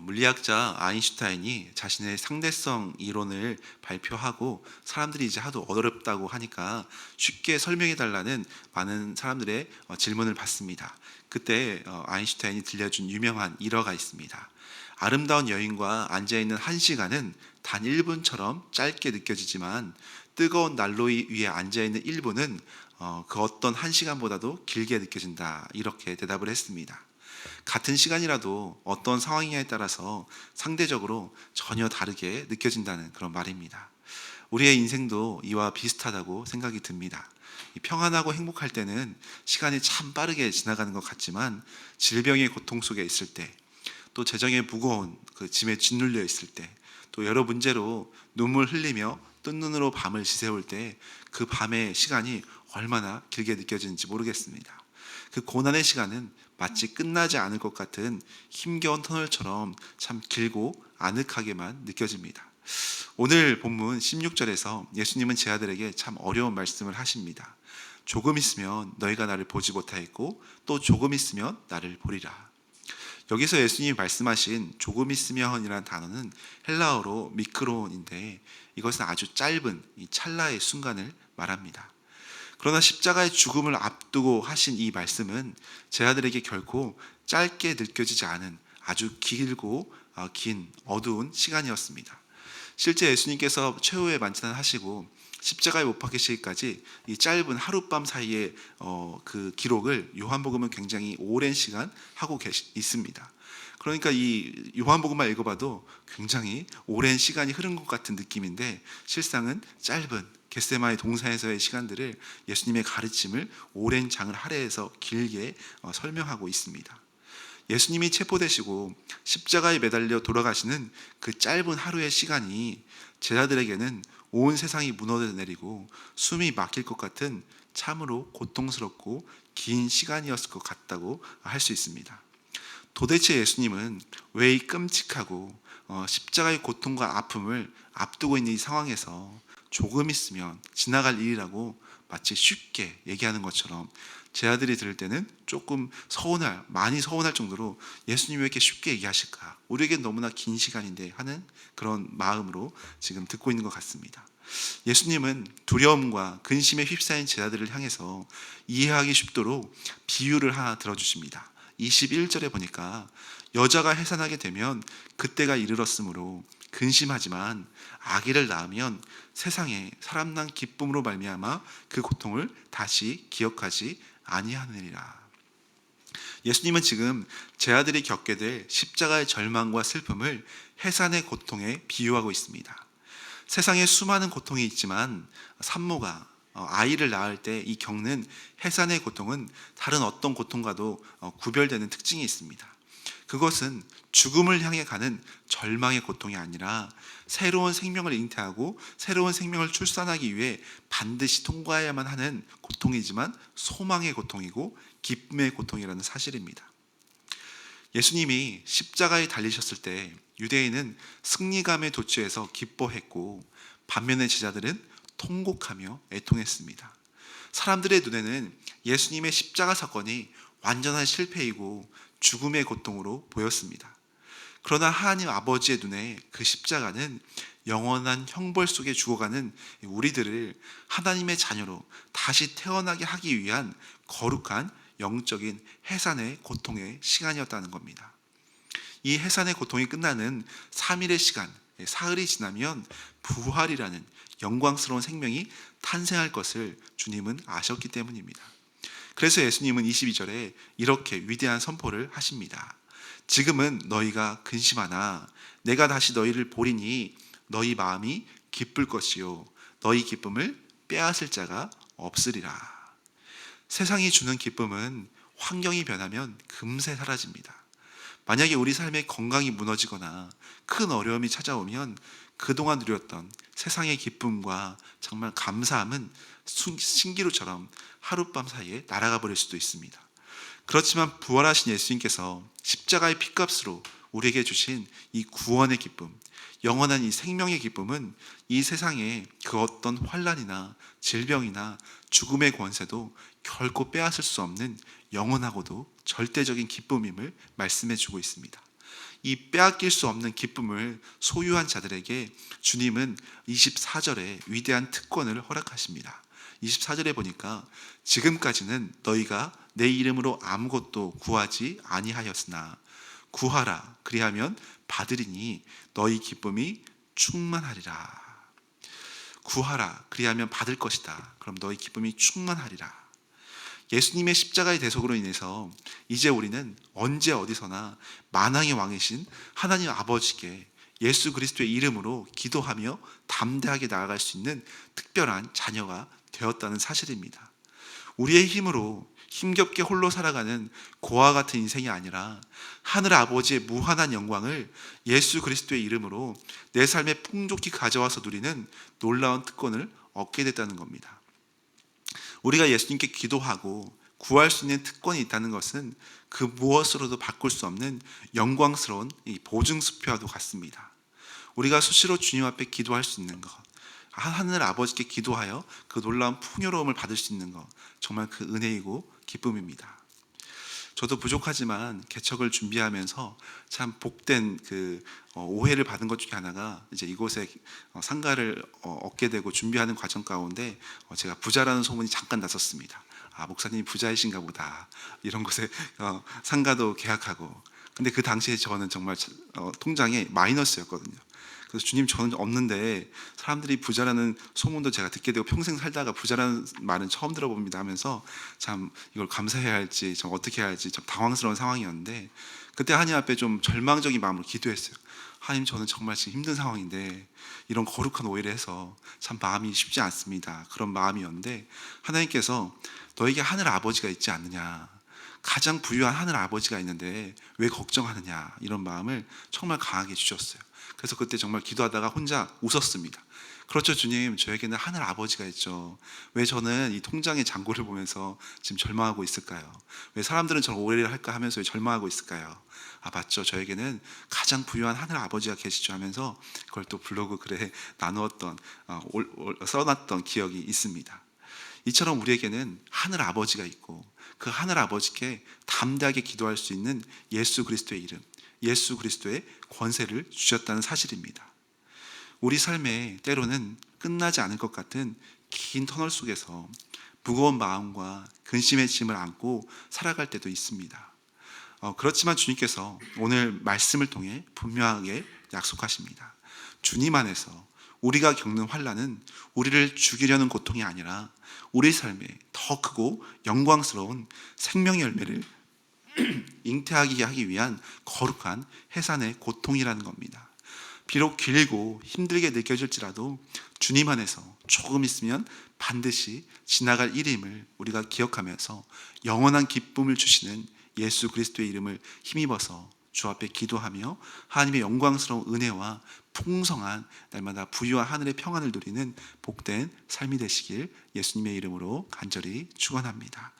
물리학자 아인슈타인이 자신의 상대성 이론을 발표하고 사람들이 이제 하도 어렵다고 하니까 쉽게 설명해 달라는 많은 사람들의 질문을 받습니다. 그때 아인슈타인이 들려준 유명한 일화가 있습니다. 아름다운 여인과 앉아있는 한 시간은 단 1분처럼 짧게 느껴지지만 뜨거운 난로 위에 앉아있는 1분은 그 어떤 한 시간보다도 길게 느껴진다, 이렇게 대답을 했습니다. 같은 시간이라도 어떤 상황이냐에 따라서 상대적으로 전혀 다르게 느껴진다는 그런 말입니다. 우리의 인생도 이와 비슷하다고 생각이 듭니다. 평안하고 행복할 때는 시간이 참 빠르게 지나가는 것 같지만, 질병의 고통 속에 있을 때, 또 재정의 무거운 그 짐에 짓눌려 있을 때, 또 여러 문제로 눈물 흘리며 뜬 눈으로 밤을 지새울 때 그 밤의 시간이 얼마나 길게 느껴지는지 모르겠습니다. 그 고난의 시간은 마치 끝나지 않을 것 같은 힘겨운 터널처럼 참 길고 아늑하게만 느껴집니다. 오늘 본문 16절에서 예수님은 제 아들에게 참 어려운 말씀을 하십니다. 조금 있으면 너희가 나를 보지 못하겠고 또 조금 있으면 나를 보리라. 여기서 예수님이 말씀하신 조금 있으면이라는 단어는 헬라어로 미크론인데, 이것은 아주 짧은 이 찰나의 순간을 말합니다. 그러나 십자가의 죽음을 앞두고 하신 이 말씀은 제 아들에게 결코 짧게 느껴지지 않은 아주 길고 긴 어두운 시간이었습니다. 실제 예수님께서 최후의 만찬을 하시고 십자가에 못 박히시기까지 이 짧은 하룻밤 사이에 그 기록을 요한복음은 굉장히 오랜 시간 하고 있습니다. 그러니까 이 요한복음만 읽어봐도 굉장히 오랜 시간이 흐른 것 같은 느낌인데, 실상은 짧은 겟세마네 동산에서의 시간들을 예수님의 가르침을 오랜 장을 할애해서 길게 설명하고 있습니다. 예수님이 체포되시고 십자가에 매달려 돌아가시는 그 짧은 하루의 시간이 제자들에게는 온 세상이 무너져내리고 숨이 막힐 것 같은 참으로 고통스럽고 긴 시간이었을 것 같다고 할 수 있습니다. 도대체 예수님은 왜 이 끔찍하고 십자가의 고통과 아픔을 앞두고 있는 이 상황에서 조금 있으면 지나갈 일이라고 마치 쉽게 얘기하는 것처럼, 제 아들이 들을 때는 조금 많이 서운할 정도로 예수님이 왜 이렇게 쉽게 얘기하실까? 우리에겐 너무나 긴 시간인데 하는 그런 마음으로 지금 듣고 있는 것 같습니다. 예수님은 두려움과 근심에 휩싸인 제자들을 향해서 이해하기 쉽도록 비유를 하나 들어주십니다. 21절에 보니까 여자가 해산하게 되면 그때가 이르렀으므로 근심하지만 아기를 낳으면 세상에 사람 난 기쁨으로 말미암아 그 고통을 다시 기억하지 아니하느니라. 예수님은 지금 제 아들이 겪게 될 십자가의 절망과 슬픔을 해산의 고통에 비유하고 있습니다. 세상에 수많은 고통이 있지만 산모가 아이를 낳을 때 이 겪는 해산의 고통은 다른 어떤 고통과도 구별되는 특징이 있습니다. 그것은 죽음을 향해 가는 절망의 고통이 아니라 새로운 생명을 잉태하고 새로운 생명을 출산하기 위해 반드시 통과해야만 하는 고통이지만 소망의 고통이고 기쁨의 고통이라는 사실입니다. 예수님이 십자가에 달리셨을 때 유대인은 승리감에 도취해서 기뻐했고, 반면에 제자들은 통곡하며 애통했습니다. 사람들의 눈에는 예수님의 십자가 사건이 완전한 실패이고 죽음의 고통으로 보였습니다. 그러나 하나님 아버지의 눈에 그 십자가는 영원한 형벌 속에 죽어가는 우리들을 하나님의 자녀로 다시 태어나게 하기 위한 거룩한 영적인 해산의 고통의 시간이었다는 겁니다. 이 해산의 고통이 끝나는 3일의 시간, 사흘이 지나면 부활이라는 영광스러운 생명이 탄생할 것을 주님은 아셨기 때문입니다. 그래서 예수님은 22절에 이렇게 위대한 선포를 하십니다. 지금은 너희가 근심하나 내가 다시 너희를 보리니 너희 마음이 기쁠 것이요 너희 기쁨을 빼앗을 자가 없으리라. 세상이 주는 기쁨은 환경이 변하면 금세 사라집니다. 만약에 우리 삶의 건강이 무너지거나 큰 어려움이 찾아오면 그동안 누렸던 세상의 기쁨과 정말 감사함은 신기루처럼 하룻밤 사이에 날아가 버릴 수도 있습니다. 그렇지만 부활하신 예수님께서 십자가의 피값으로 우리에게 주신 이 구원의 기쁨, 영원한 이 생명의 기쁨은 이 세상에 그 어떤 환난이나 질병이나 죽음의 권세도 결코 빼앗을 수 없는 영원하고도 절대적인 기쁨임을 말씀해 주고 있습니다. 이 빼앗길 수 없는 기쁨을 소유한 자들에게 주님은 24절에 위대한 특권을 허락하십니다. 24절에 보니까 지금까지는 너희가 내 이름으로 아무것도 구하지 아니하였으나 구하라 그리하면 받으리니 너희 기쁨이 충만하리라. 구하라 그리하면 받을 것이다. 그럼 너희 기쁨이 충만하리라. 예수님의 십자가의 대속으로 인해서 이제 우리는 언제 어디서나 만왕의 왕이신 하나님 아버지께 예수 그리스도의 이름으로 기도하며 담대하게 나아갈 수 있는 특별한 자녀가 되었다는 사실입니다. 우리의 힘으로 힘겹게 홀로 살아가는 고아 같은 인생이 아니라 하늘 아버지의 무한한 영광을 예수 그리스도의 이름으로 내 삶에 풍족히 가져와서 누리는 놀라운 특권을 얻게 됐다는 겁니다. 우리가 예수님께 기도하고 구할 수 있는 특권이 있다는 것은 그 무엇으로도 바꿀 수 없는 영광스러운 이 보증수표와도 같습니다. 우리가 수시로 주님 앞에 기도할 수 있는 것, 하늘 아버지께 기도하여 그 놀라운 풍요로움을 받을 수 있는 것, 정말 그 은혜이고 기쁨입니다. 저도 부족하지만 개척을 준비하면서 참 복된 오해를 받은 것 중에 하나가 이제 이곳에 상가를 얻게 되고 준비하는 과정 가운데 제가 부자라는 소문이 잠깐 났었습니다. 아, 목사님이 부자이신가 보다. 이런 곳에 상가도 계약하고. 근데 그 당시에 저는 정말 통장에 마이너스였거든요. 그래서 주님, 저는 없는데 사람들이 부자라는 소문도 제가 듣게 되고 평생 살다가 부자라는 말은 처음 들어봅니다 하면서 참 이걸 감사해야 할지 좀 어떻게 해야 할지 좀 당황스러운 상황이었는데, 그때 하나님 앞에 좀 절망적인 마음으로 기도했어요. 하나님, 저는 정말 지금 힘든 상황인데 이런 거룩한 오해를 해서 참 마음이 쉽지 않습니다. 그런 마음이었는데 하나님께서 너에게 하늘 아버지가 있지 않느냐, 가장 부유한 하늘 아버지가 있는데 왜 걱정하느냐, 이런 마음을 정말 강하게 주셨어요. 그래서 그때 정말 기도하다가 혼자 웃었습니다. 그렇죠, 주님, 저에게는 하늘 아버지가 있죠. 왜 저는 이 통장의 잔고를 보면서 지금 절망하고 있을까요? 왜 사람들은 저를 오해를 할까 하면서 왜 절망하고 있을까요? 아, 맞죠, 저에게는 가장 부유한 하늘 아버지가 계시죠 하면서 그걸 또 블로그 글에 나누었던 써놨던 기억이 있습니다. 이처럼 우리에게는 하늘 아버지가 있고 그 하늘 아버지께 담대하게 기도할 수 있는 예수 그리스도의 이름, 예수 그리스도의 권세를 주셨다는 사실입니다. 우리 삶에 때로는 끝나지 않을 것 같은 긴 터널 속에서 무거운 마음과 근심의 짐을 안고 살아갈 때도 있습니다. 그렇지만 주님께서 오늘 말씀을 통해 분명하게 약속하십니다. 주님 안에서 우리가 겪는 환난은 우리를 죽이려는 고통이 아니라 우리 삶에 더 크고 영광스러운 생명의 열매를 잉태하게 하기 위한 거룩한 해산의 고통이라는 겁니다. 비록 길고 힘들게 느껴질지라도 주님 안에서 조금 있으면 반드시 지나갈 일임을 우리가 기억하면서 영원한 기쁨을 주시는 예수 그리스도의 이름을 힘입어서 주 앞에 기도하며 하나님의 영광스러운 은혜와 풍성한 날마다 부유한 하늘의 평안을 누리는 복된 삶이 되시길 예수님의 이름으로 간절히 축원합니다.